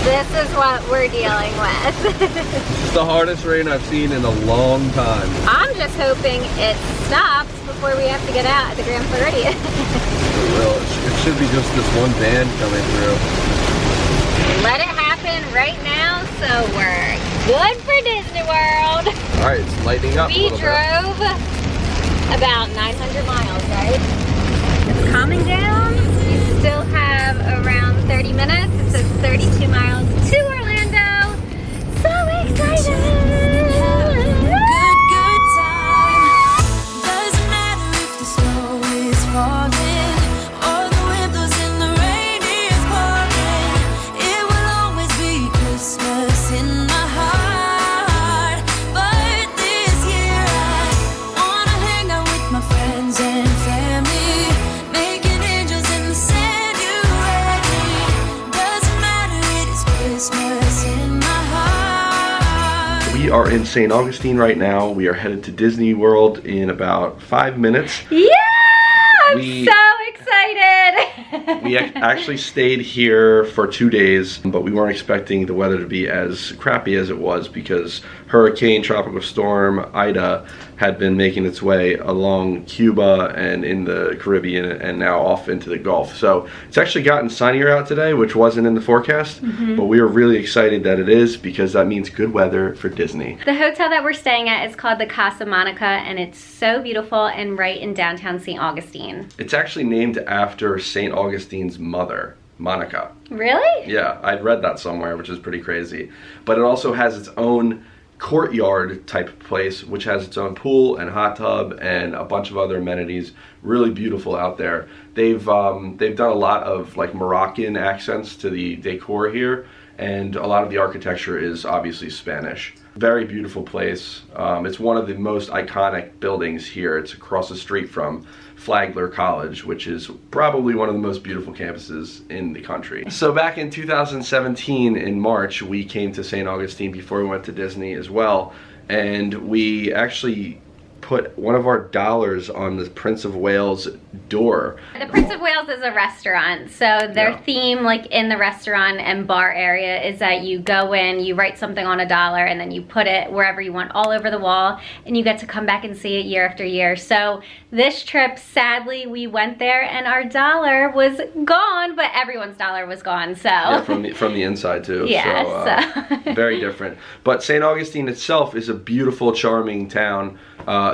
This is what we're dealing with. It's the hardest rain I've seen in a long time. I'm just hoping it stops before we have to get out at the Grand Floridian. It will. It should be just this one van coming through. Let it happen right now, so we're good for Disney World. All right, it's lightening up. We drove about 900 miles, right? It's calming down. We still have around 30 minutes. It says 32 miles to Orlando. So excited! We are in St. Augustine right now. We are headed to Disney World in about 5 minutes. Yeah! I'm so excited! We actually stayed here for 2 days, but we weren't expecting the weather to be as crappy as it was because Hurricane Tropical Storm Ida had been making its way along Cuba and in the Caribbean and now off into the Gulf. So it's actually gotten sunnier out today, which wasn't in the forecast, but we are really excited that it is because that means good weather for Disney. The hotel that we're staying at is called the Casa Monica, and it's so beautiful and right in downtown St. Augustine. It's actually named after St. Augustine's mother, Monica. Really? Yeah, I'd read that somewhere, which is pretty crazy. But it also has its own courtyard type place, which has its own pool and hot tub and a bunch of other amenities. Really beautiful out there. They've done a lot of like Moroccan accents to the decor here, and a lot of the architecture is obviously Spanish. Very beautiful place. It's one of the most iconic buildings here. It's across the street from Flagler College, which is probably one of the most beautiful campuses in the country. So back in 2017 in March, we came to St. Augustine before we went to Disney as well, and we actually put one of our dollars on the Prince of Wales door. The Prince of Wales is a restaurant, so their theme like in the restaurant and bar area is that you go in, you write something on a dollar, and then you put it wherever you want all over the wall, and you get to come back and see it year after year. So this trip, sadly, we went there and our dollar was gone, but everyone's dollar was gone, so. Yeah, from the inside too. Yeah, so. Very different. But St. Augustine itself is a beautiful, charming town.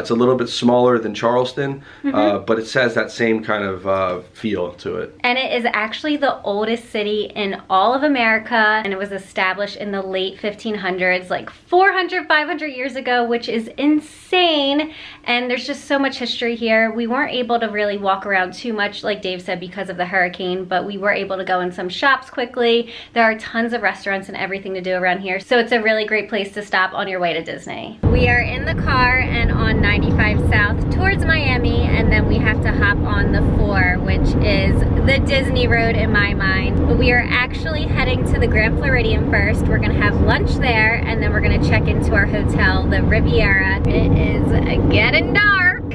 It's a little bit smaller than Charleston, but it has that same kind of feel to it. And it is actually the oldest city in all of America, and it was established in the late 1500s, like 400, 500 years ago, which is insane. And there's just so much history here. We weren't able to really walk around too much, like Dave said, because of the hurricane, but we were able to go in some shops quickly. There are tons of restaurants and everything to do around here, so it's a really great place to stop on your way to Disney. We are in the car and on 95 South towards Miami, and then we have to hop on the 4, which is the Disney Road in my mind. But we are actually heading to the Grand Floridian first. We're gonna have lunch there, and then we're gonna check into our hotel, the Riviera. It is getting dark.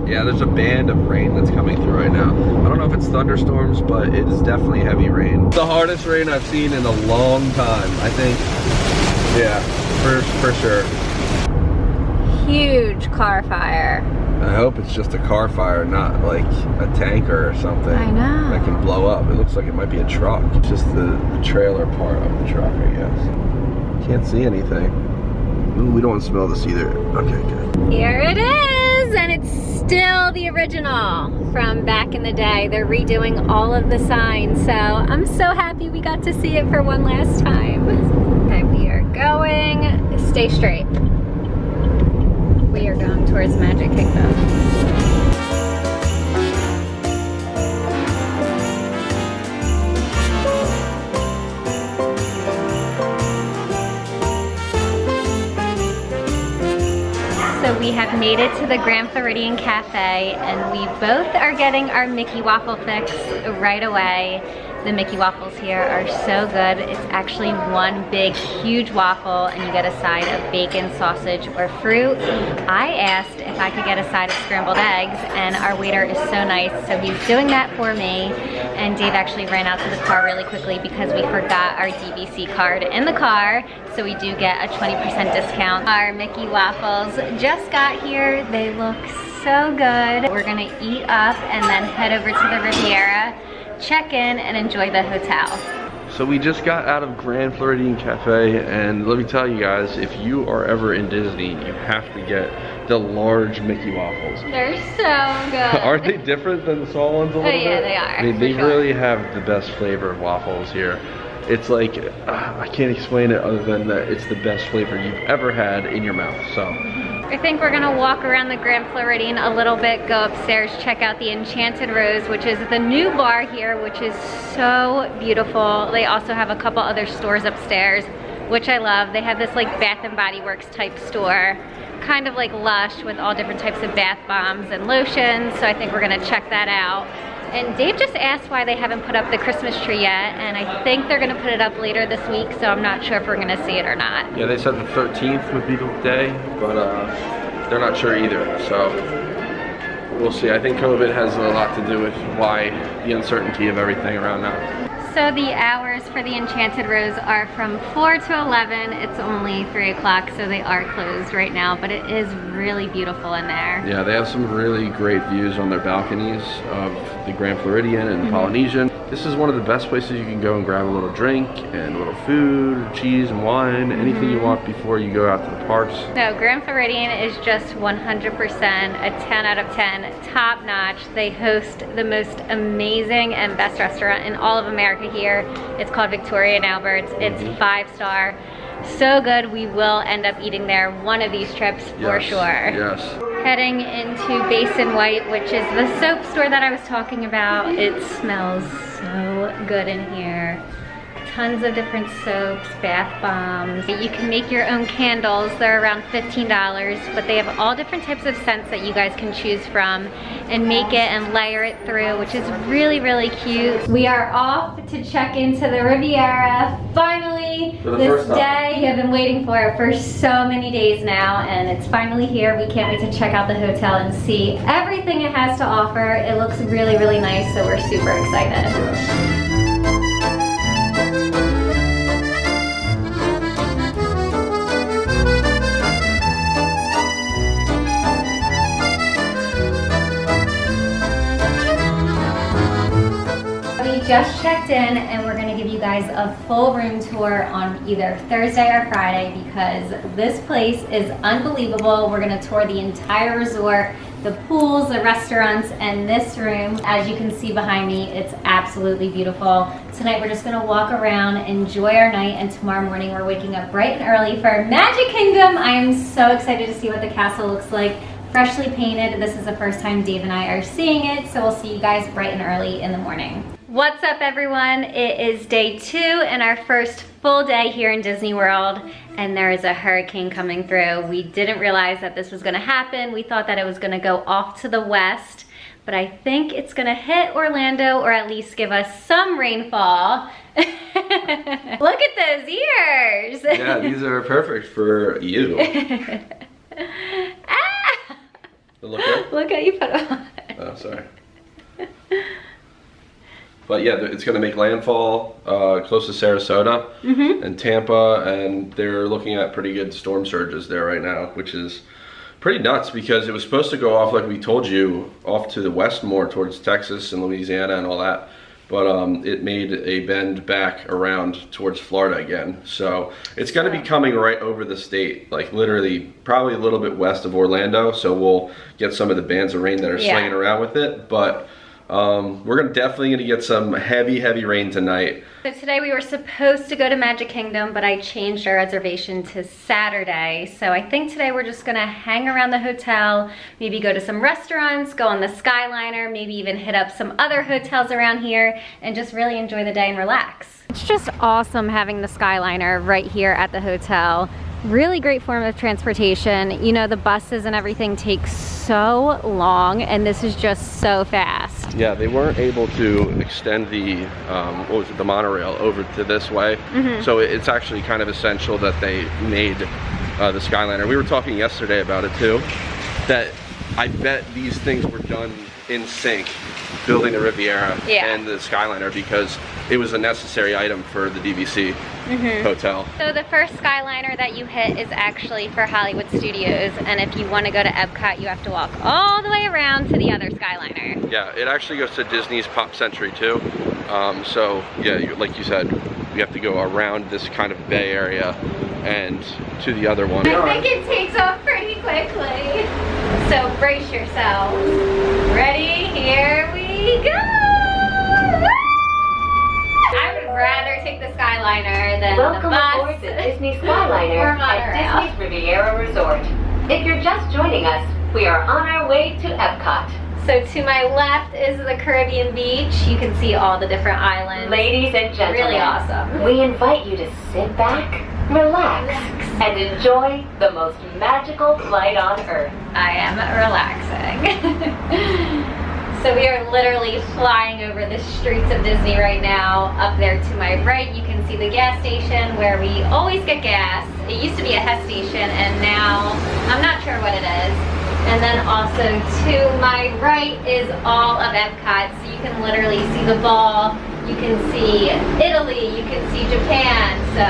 Yeah, there's a band of rain that's coming through right now. I don't know if it's thunderstorms, but it is definitely heavy rain. The hardest rain I've seen in a long time, I think. Yeah, for sure. Huge car fire. I hope it's just a car fire, not like a tanker or something. I know. That can blow up. It looks like it might be a truck. It's just the trailer part of the truck, I guess. Can't see anything. Ooh, we don't want to smell this either. Okay, good. Here it is, and it's still the original from back in the day. They're redoing all of the signs, so I'm so happy we got to see it for one last time. Okay, we are going. Stay straight. We are going towards Magic Kingdom. So we have made it to the Grand Floridian Cafe, and we both are getting our Mickey Waffle fix right away. The Mickey Waffles here are so good. It's actually one big, huge waffle, and you get a side of bacon, sausage, or fruit. I asked if I could get a side of scrambled eggs, and our waiter is so nice, so he's doing that for me. And Dave actually ran out to the car really quickly because we forgot our DVC card in the car, so we do get a 20% discount. Our Mickey Waffles just got here. They look so good. We're gonna eat up and then head over to the Riviera, check in, and enjoy the hotel. So we just got out of Grand Floridian Cafe, and let me tell you guys, if you are ever in Disney, you have to get the large Mickey Waffles. They're so good. Aren't they different than the small ones a little bit? Yeah, they are. I mean, they sure. really have the best flavor of waffles here. It's like, I can't explain it other than that it's the best flavor you've ever had in your mouth, so. I think we're gonna walk around the Grand Floridian a little bit, go upstairs, check out the Enchanted Rose, which is the new bar here, which is so beautiful. They also have a couple other stores upstairs, which I love. They have this like Bath and Body Works type store, kind of like Lush with all different types of bath bombs and lotions, so I think we're gonna check that out. And Dave just asked why they haven't put up the Christmas tree yet, and I think they're gonna put it up later this week, so I'm not sure if we're gonna see it or not. Yeah, they said the 13th would be the day, but they're not sure either, so we'll see. I think COVID has a lot to do with why the uncertainty of everything around now. So the hours for the Enchanted Rose are from 4 to 11. It's only 3 o'clock, so they are closed right now, but it is really beautiful in there. Yeah, they have some really great views on their balconies of the Grand Floridian and Polynesian. This is one of the best places you can go and grab a little drink and a little food, cheese and wine, anything you want before you go out to the parks. So Grand Floridian is just 100% a 10 out of 10, top notch. They host the most amazing and best restaurant in all of America here. It's called Victoria and Albert's. It's 5-star. So good, we will end up eating there one of these trips for sure. Yes. Heading into Basin White, which is the soap store that I was talking about. It smells so good in here. Tons of different soaps, bath bombs. You can make your own candles. They're around $15, but they have all different types of scents that you guys can choose from and make it and layer it through, which is really, really cute. We are off to check into the Riviera. Finally, this day you have been waiting for so many days now, and it's finally here. We can't wait to check out the hotel and see everything it has to offer. It looks really, really nice, so we're super excited. Just checked in, and we're gonna give you guys a full room tour on either Thursday or Friday because this place is unbelievable. We're gonna tour the entire resort, the pools, the restaurants, and this room. As you can see behind me, it's absolutely beautiful. Tonight we're just gonna walk around, enjoy our night, and tomorrow morning we're waking up bright and early for Magic Kingdom. I am so excited to see what the castle looks like. Freshly painted. This is the first time Dave and I are seeing it, so we'll see you guys bright and early in the morning. What's up, everyone? It is day 2 and our first full day here in Disney World, and there is a hurricane coming through. We didn't realize that this was gonna happen. We thought that it was gonna go off to the west, but I think it's gonna hit Orlando or at least give us some rainfall. Look at those ears. Yeah, these are perfect for you. Ah! Look how you put them on. Oh, sorry. But yeah, it's going to make landfall close to Sarasota and Tampa, and they're looking at pretty good storm surges there right now, which is pretty nuts because it was supposed to go off, like we told you, off to the west more towards Texas and Louisiana and all that. But it made a bend back around towards Florida again. So it's going to be coming right over the state, like literally probably a little bit west of Orlando. So we'll get some of the bands of rain that are swinging around with it. But we're definitely gonna get some heavy rain tonight. So today we were supposed to go to Magic Kingdom, but I changed our reservation to Saturday. So I think today we're just gonna hang around the hotel, maybe go to some restaurants, go on the Skyliner, maybe even hit up some other hotels around here and just really enjoy the day and relax. It's just awesome having the Skyliner right here at the hotel. Really great form of transportation. You know, the buses and everything take so long, and this is just so fast. Yeah, they weren't able to extend the, what was it, the monorail over to this way. So it's actually kind of essential that they made the Skyliner. We were talking yesterday about it too, that I bet these things were done in sync, building the Riviera and the Skyliner, because it was a necessary item for the DVC hotel. So the first Skyliner that you hit is actually for Hollywood Studios, and if you want to go to Epcot, you have to walk all the way around to the other Skyliner. Yeah, it actually goes to Disney's Pop Century too. So yeah, like you said, you have to go around this kind of bay area and to the other one. I think it takes off pretty quickly. So brace yourselves. Ready? Here we go! I would rather take the Skyliner than Welcome the bus. aboard the Disney Skyliner at Disney's Riviera Resort. If you're just joining us, we are on our way to Epcot. So to my left is the Caribbean beach. You can see all the different islands. Ladies and gentlemen, Really awesome. we invite you to sit back, relax, and enjoy the most magical flight on Earth. I am relaxing. So we are literally flying over the streets of Disney right now. Up there to my right, you can see the gas station where we always get gas. It used to be a Hess station, and now I'm not sure what it is. And then also to my right is all of Epcot, so you can literally see the ball, you can see Italy, you can see Japan, so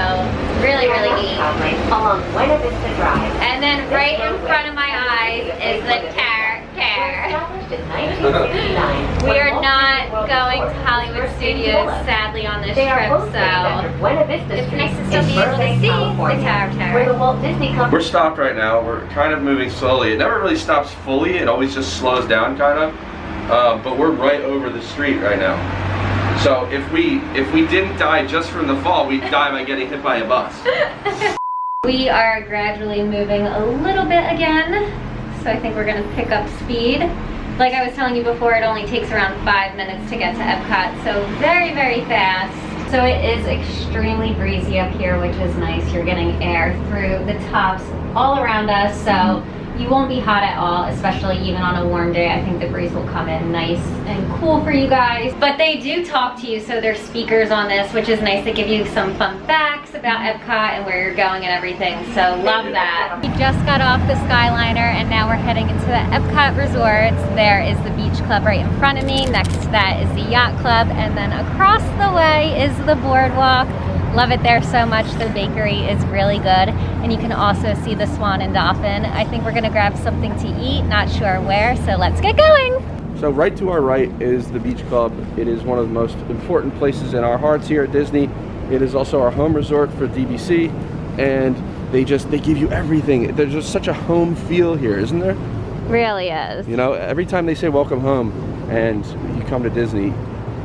really, really neat. Along Buena Vista Drive. And then right in front of my eyes is the Tower. Established in 1969. We are not going to Hollywood Studios, sadly, on this trip, so it's nice to still be able to see the Tower. We're stopped right now. We're kind of moving slowly. It never really stops fully. It always just slows down kind of. But we're right over the street right now. So if we didn't die just from the fall, we'd die by getting hit by a bus. We are gradually moving a little bit again. So I think we're gonna pick up speed. Like I was telling you before, it only takes around 5 minutes to get to Epcot, so very, very fast. So it is extremely breezy up here, which is nice. You're getting air through the tops all around us, so you won't be hot at all, especially even on a warm day. I think the breeze will come in nice and cool for you guys. But they do talk to you, so there's speakers on this, which is nice. They give you some fun facts about Epcot and where you're going and everything, so love that. We just got off the Skyliner and now we're heading into the Epcot resorts. There is the beach club right in front of me. Next to that is the yacht club, and then across the way is the boardwalk. Love it there so much. The bakery is really good, and you can also see the swan and dolphin. I think we're gonna grab something to eat, not sure where, so let's get going. So right to our right is the beach club. It is one of the most important places in our hearts here at Disney. It is also our home resort for DVC, and they give you everything. There's just such a home feel here, isn't there? Really is. You know, every time they say welcome home and you come to Disney,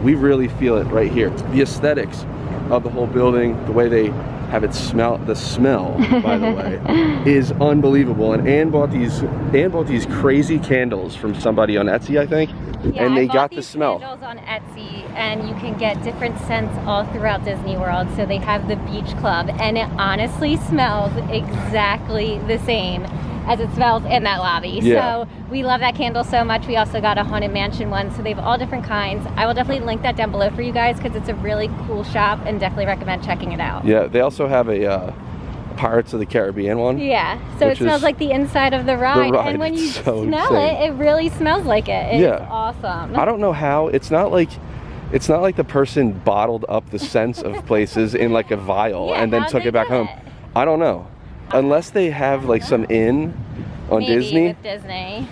we really feel it right here. The aesthetics of the whole building, the way they have it smell, the smell, by the way, is unbelievable. And Anne bought these crazy candles from somebody on Etsy, I think, yeah, and they got the the smell. Candles on Etsy, and you can get different scents all throughout Disney World. So they have the beach club, and it honestly smells exactly the same as it smells in that lobby. Yeah. So we love that candle so much. We also got a Haunted Mansion one, so they have all different kinds. I will definitely link that down below for you guys because it's a really cool shop and definitely recommend checking it out. Yeah, they also have a Pirates of the Caribbean one. Yeah, so it smells like the inside of the ride. And when you so smell insane. it really smells like it. It's awesome. I don't know how. It's not like the person bottled up the scents of places in like a vial and then took it back home. I don't know. Unless they have like some in on Maybe Disney. With Disney.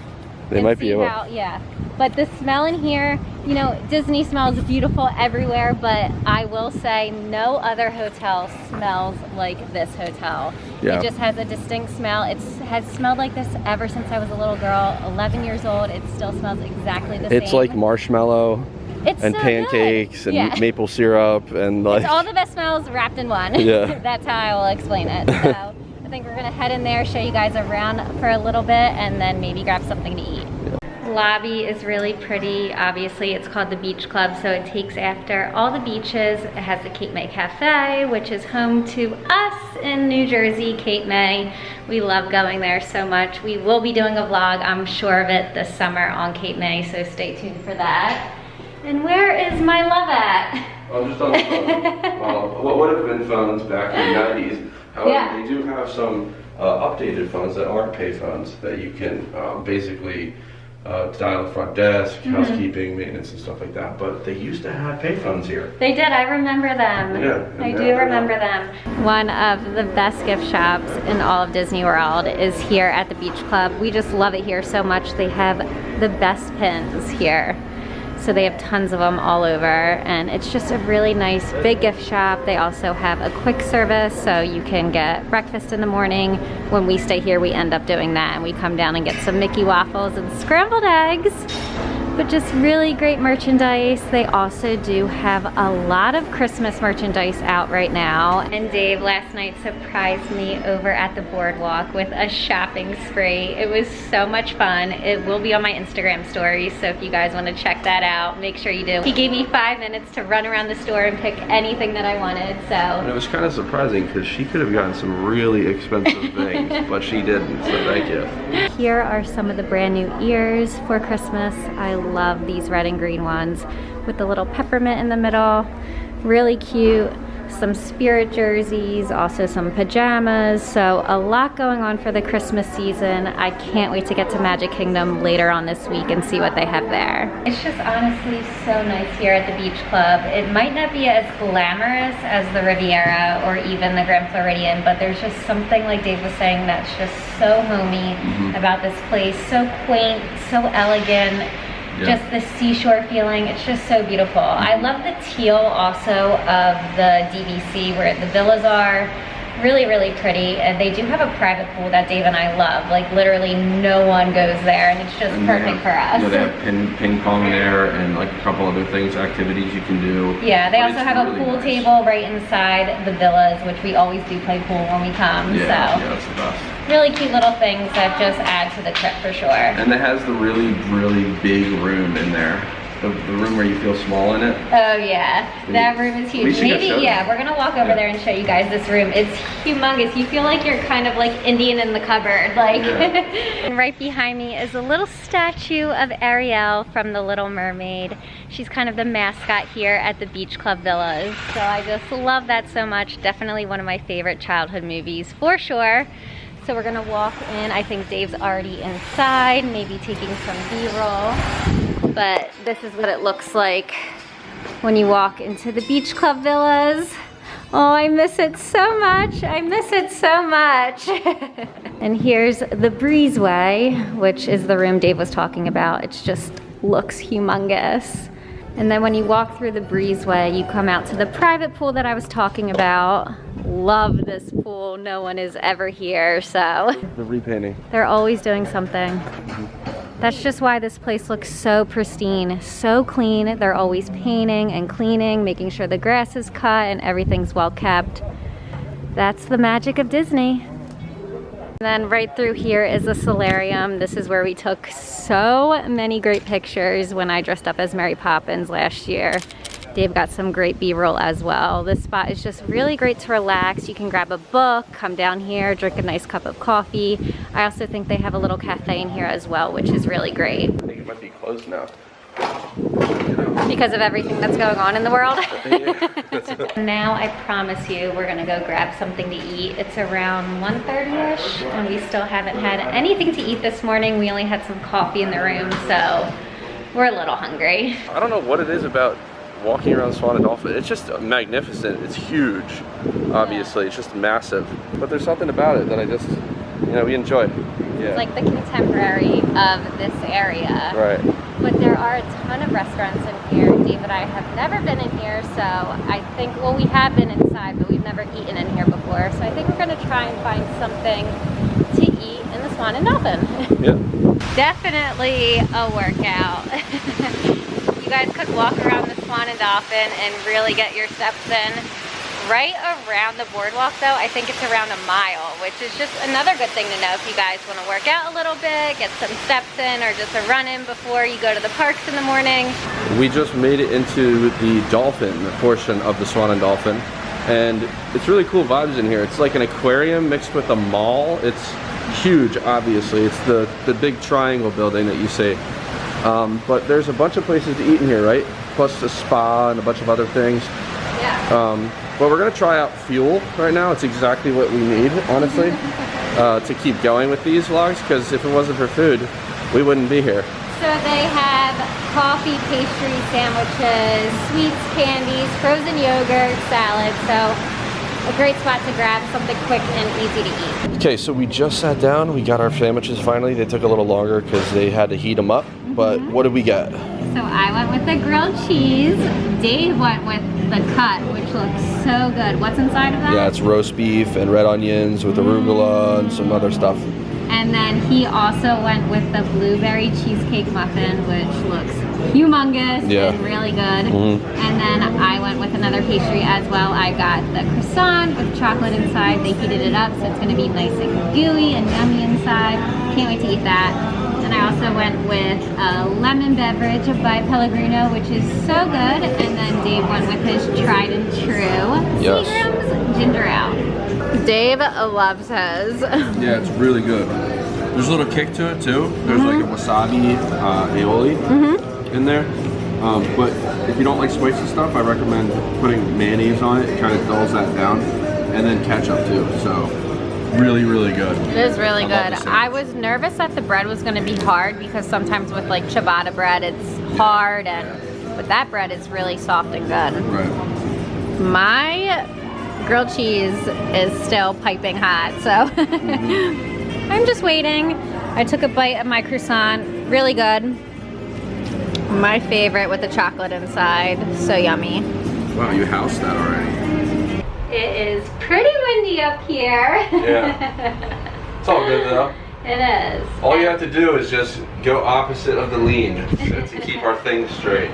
They might be able. Yeah. But the smell in here, you know, Disney smells beautiful everywhere, but I will say no other hotel smells like this hotel. Yeah. It just has a distinct smell. It has smelled like this ever since I was a little girl, 11 years old. It still smells exactly the same. It's like marshmallow and so pancakes good. and maple syrup and like. It's all the best smells wrapped in one. Yeah. That's how I will explain it. So I think we're gonna head in there, show you guys around for a little bit, and then maybe grab something to eat. Lobby is really pretty. Obviously it's called the Beach Club, so it takes after all the beaches. It has the Cape May Cafe, which is home to us in New Jersey, Cape May. We love going there so much. We will be doing a vlog, I'm sure of it, this summer on Cape May, so stay tuned for that. And where is my love at? I'm just on the phone. What would have been phones back in the 90s. However, Yeah. they do have some updated phones that aren't pay phones that you can basically dial the front desk, housekeeping, maintenance, and stuff like that. But they used to have pay phones here. They did, I remember them. Yeah, I do remember them. One of the best gift shops in all of Disney World is here at the Beach Club. We just love it here so much. They have the best pins here. So they have tons of them all over, and it's just a really nice big gift shop. They also have a quick service, so you can get breakfast in the morning. When we stay here, we end up doing that, and we come down and get some Mickey Waffles and scrambled eggs. But just really great merchandise. They also do have a lot of Christmas merchandise out right now. And Dave last night surprised me over at the boardwalk with a shopping spree. It was so much fun. It will be on my Instagram stories, so if you guys want to check that out, make sure you do. He gave me 5 minutes to run around the store and pick anything that I wanted, so. And it was kind of surprising because she could have gotten some really expensive things, but she didn't, so thank you. Here are some of the brand new ears for Christmas. I love these red and green ones with the little peppermint in the middle. Really cute. Some spirit jerseys, also some pajamas. So a lot going on for the Christmas season. I can't wait to get to Magic Kingdom later on this week and see what they have there. It's just honestly so nice here at the Beach Club. It might not be as glamorous as the Riviera or even the Grand Floridian, but there's just something, like Dave was saying, that's just so homey about this place. So quaint, so elegant. Yeah. Just the seashore feeling, it's just so beautiful. I love the teal also of the DVC where the villas are. Really, really pretty. And they do have a private pool that Dave and I love. Like literally no one goes there, and it's just perfect for us. Yeah, they have ping pong there and like a couple other things, activities you can do. Yeah, they also have a pool table right inside the villas, which we always do play pool when we come. Yeah, so. yeah, that's the best. Really cute little things that just add to the trip for sure. And it has the really, really big room in there. The room where you feel small in it. Oh yeah, that room is huge. Maybe, yeah, we're gonna walk over there and show you guys this room. It's humongous. You feel like you're kind of like Indian in the cupboard. Like, and right behind me is a little statue of Ariel from The Little Mermaid. She's kind of the mascot here at the Beach Club Villas. So I just love that so much. Definitely one of my favorite childhood movies for sure. So we're gonna walk in. I think Dave's already inside, maybe taking some B-roll. But this is what it looks like when you walk into the Beach Club Villas. Oh, I miss it so much. I miss it so much. And here's the breezeway, which is the room Dave was talking about. It just looks humongous. And then when you walk through the breezeway, you come out to the private pool that I was talking about. Love this pool. No one is ever here, so. The repainting. They're always doing something. That's just why this place looks so pristine, so clean. They're always painting and cleaning, making sure the grass is cut and everything's well kept. That's the magic of Disney. And then right through here is the solarium. This is where we took so many great pictures when I dressed up as Mary Poppins last year. Dave got some great B-roll as well. This spot is just really great to relax. You can grab a book, come down here, drink a nice cup of coffee. I also think they have a little cafe in here as well, which is really great. I think it might be closed now. Because of everything that's going on in the world. Now I promise you we're gonna go grab something to eat. It's around 1:30ish and we still haven't had anything to eat this morning. We only had some coffee in the room, so we're a little hungry. I don't know what it is about walking around Swan and Dolphin. It's just magnificent. It's huge, obviously. It's just massive. But there's something about it that I just, you know, we enjoy. Yeah. It's like the contemporary of this area. Right. But there are a ton of restaurants in here. Dave and I have never been in here, so I think, well, we have been inside, but we've never eaten in here before. So I think we're gonna try and find something to eat in the Swan and Dolphin. Yeah. Definitely a workout. You guys could walk around the Swan and Dolphin and really get your steps in. Right around the boardwalk though, I think it's around a mile, which is just another good thing to know if you guys want to work out a little bit, get some steps in, or just a run in before you go to the parks in the morning. We just made it into the dolphin portion of the Swan and Dolphin, and it's really cool vibes in here. It's like an aquarium mixed with a mall. It's huge, obviously. It's the big triangle building that you see. But there's a bunch of places to eat in here, right? plus a spa and a bunch of other things. Yeah. But we're gonna try out fuel right now. It's exactly what we need, honestly, to keep going with these vlogs, because if it wasn't for food, we wouldn't be here. So they have coffee, pastry, sandwiches, sweets, candies, frozen yogurt, salad. So a great spot to grab something quick and easy to eat. Okay, so we just sat down. We got our sandwiches finally. They took a little longer because they had to heat them up. But what did we get? So I went with the grilled cheese. Dave went with the cut, which looks so good. What's inside of that? Yeah, it's roast beef and red onions with arugula and some other stuff. And then he also went with the blueberry cheesecake muffin, which looks humongous and really good. And then I went with another pastry as well. I got the croissant with chocolate inside. They heated it up, so it's going to be nice and gooey and yummy inside. Can't wait to eat that. And I also went with a lemon beverage by Pellegrino, which is so good. And then Dave went with his tried and true Seagram's ginger ale. Dave loves his. Yeah, it's really good. There's a little kick to it too. There's like a wasabi aioli in there. But if you don't like spicy stuff, I recommend putting mayonnaise on it. It kind of dulls that down. And then ketchup too. So really, really good. It is really good. I was nervous that the bread was going to be hard because sometimes with like ciabatta bread it's hard, but that bread is really soft and good. Right. My grilled cheese is still piping hot, so I'm just waiting. I took a bite of my croissant, really good. My favorite with the chocolate inside, so yummy. Wow, you housed that already. It is pretty windy up here. Yeah. It's all good though. It is. All you have to do is just go opposite of the lean to keep our things straight.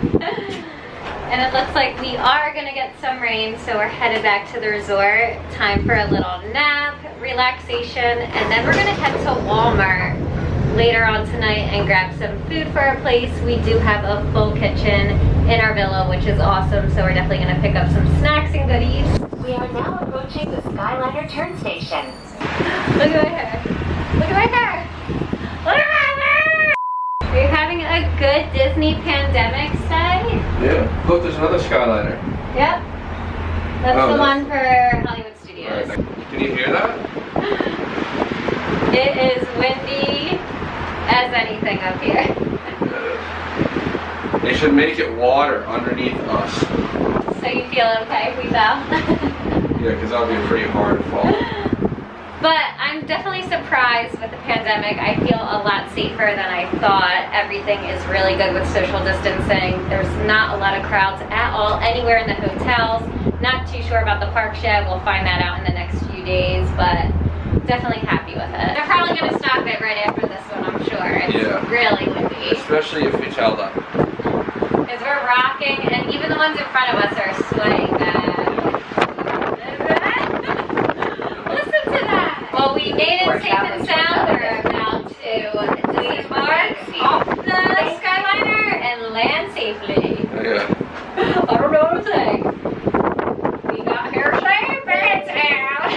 And it looks like we are gonna get some rain, so we're headed back to the resort. Time for a little nap, relaxation, and then we're gonna head to Walmart later on tonight and grab some food for our place. We do have a full kitchen in our villa, which is awesome, so we're definitely gonna pick up some snacks and goodies. We are now approaching the Skyliner turn station. Look at my hair. Look at my hair. Look at my hair! Are you having a good Disney pandemic stay? Yeah. Look, there's another Skyliner. Yep. That's the one for Hollywood Studios. Right. Can you hear that? It is windy as anything up here. They should make it water underneath us. So you feel okay if we fell? Yeah, because that would be a pretty hard fall. But I'm definitely surprised with the pandemic. I feel a lot safer than I thought. Everything is really good with social distancing. There's not a lot of crowds at all anywhere in the hotels. Not too sure about the parks yet. We'll find that out in the next few days, but definitely happy with it. They're probably going to stop it right after this one, I'm sure. It's really windy. Especially if we tell them. Because we're rocking, and even the ones in front of us are swaying back. Listen to that! Well, we made it safe and sound. We're about to disembark off the Skyliner and land safely. Yeah. I don't know what I'm saying. We got here safe and sound.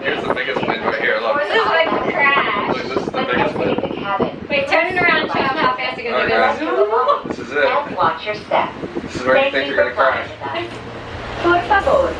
Here's the biggest wind right here, look. This is like a crash. Look, this is the biggest wind. Wait, turn it around and show them how fast it goes. This is it. And watch your step. This is where you think you're going to crash. Por favor,